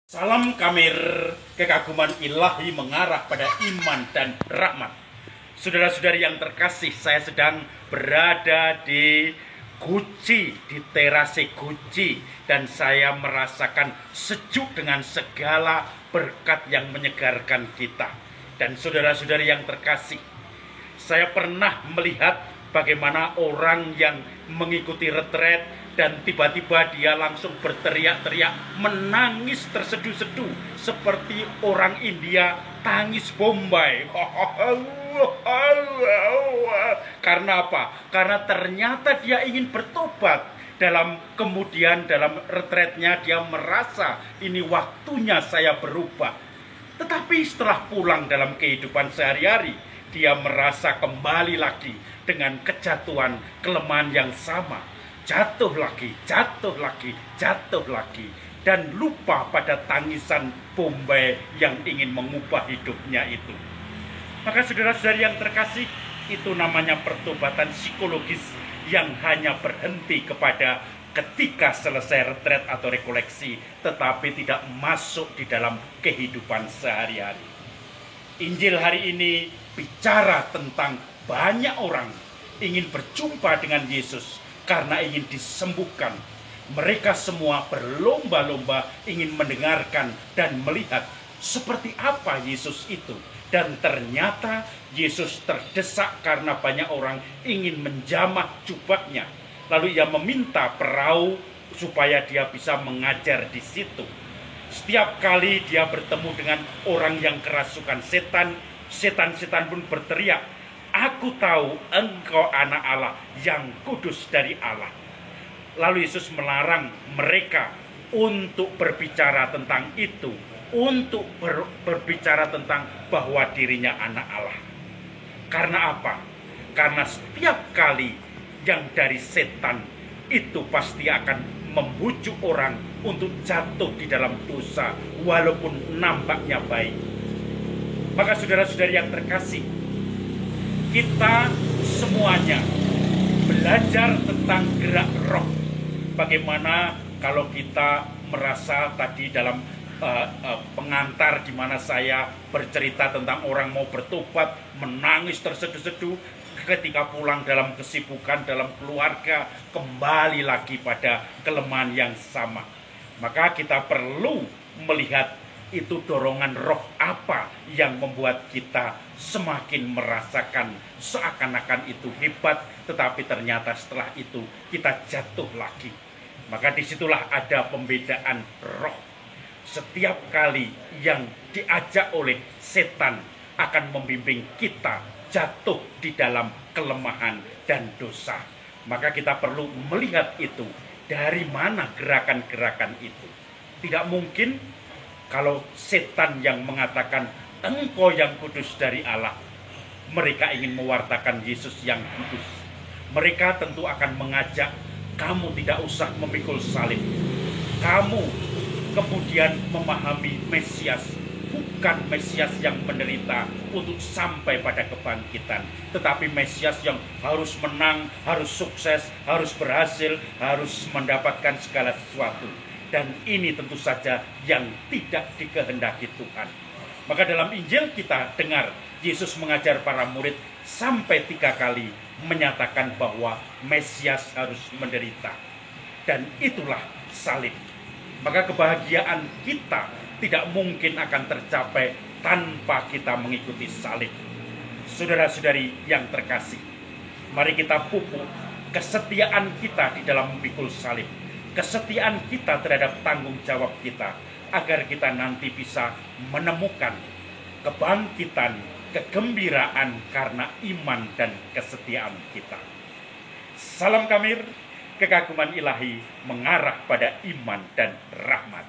Salam Kamir, kekaguman ilahi mengarah pada iman dan rahmat. Saudara-saudari yang terkasih, saya sedang berada di Guci, di terase Guci, dan saya merasakan sejuk dengan segala berkat yang menyegarkan kita. Dan saudara-saudari yang terkasih, saya pernah melihat bagaimana orang yang mengikuti retret dan tiba-tiba dia langsung berteriak-teriak, menangis terseduh-seduh seperti orang India tangis Bombay. Karena apa? Karena ternyata dia ingin bertobat. Kemudian dalam retretnya dia merasa ini waktunya saya berubah. Tetapi setelah pulang dalam kehidupan sehari-hari, dia merasa kembali lagi dengan kejatuhan, kelemahan yang sama. Jatuh lagi, jatuh lagi, jatuh lagi. Dan lupa pada tangisan Bombay yang ingin mengubah hidupnya itu. Maka saudara-saudari yang terkasih, itu namanya pertobatan psikologis yang hanya berhenti kepada ketika selesai retret atau rekoleksi, tetapi tidak masuk di dalam kehidupan sehari-hari. Injil hari ini bicara tentang banyak orang ingin berjumpa dengan Yesus karena ingin disembuhkan. Mereka semua berlomba-lomba ingin mendengarkan dan melihat seperti apa Yesus itu. Dan ternyata Yesus terdesak karena banyak orang ingin menjamah jubahnya. Lalu ia meminta perahu supaya dia bisa mengajar di situ. Setiap kali dia bertemu dengan orang yang kerasukan setan, setan-setan pun berteriak, "Aku tahu engkau anak Allah yang kudus dari Allah." Lalu Yesus melarang mereka untuk berbicara tentang itu, untuk berbicara tentang bahwa dirinya anak Allah. Karena apa? Karena setiap kali yang dari setan itu pasti akan membujuk orang untuk jatuh di dalam dosa walaupun nampaknya baik. Maka saudara-saudari yang terkasih, kita semuanya belajar tentang gerak roh. Bagaimana kalau kita merasa tadi dalam pengantar di mana saya bercerita tentang orang mau bertobat, menangis terseduh-seduh, ketika pulang dalam kesibukan, dalam keluarga, kembali lagi pada kelemahan yang sama. Maka kita perlu melihat itu dorongan roh apa yang membuat kita semakin merasakan seakan-akan itu hebat, tetapi ternyata setelah itu kita jatuh lagi. Maka disitulah ada pembedaan roh. Setiap kali yang diajak oleh setan akan membimbing kita jatuh di dalam kelemahan dan dosa. Maka kita perlu melihat itu, dari mana gerakan-gerakan itu. Tidak mungkin kalau setan yang mengatakan engkau yang kudus dari Allah, mereka ingin mewartakan Yesus yang kudus. Mereka tentu akan mengajak kamu tidak usah memikul salib. Kamu kemudian memahami Mesias, bukan Mesias yang menderita untuk sampai pada kebangkitan, tetapi Mesias yang harus menang, harus sukses, harus berhasil, harus mendapatkan segala sesuatu. Dan ini tentu saja yang tidak dikehendaki Tuhan. Maka dalam Injil kita dengar Yesus mengajar para murid sampai 3 kali menyatakan bahwa Mesias harus menderita. Dan itulah salib. Maka kebahagiaan kita tidak mungkin akan tercapai tanpa kita mengikuti salib. Saudara-saudari yang terkasih, mari kita pupuk kesetiaan kita di dalam memikul salib, kesetiaan kita terhadap tanggung jawab kita, agar kita nanti bisa menemukan kebangkitan, kegembiraan karena iman dan kesetiaan kita. Salam Kamir, kekaguman ilahi mengarah pada iman dan rahmat.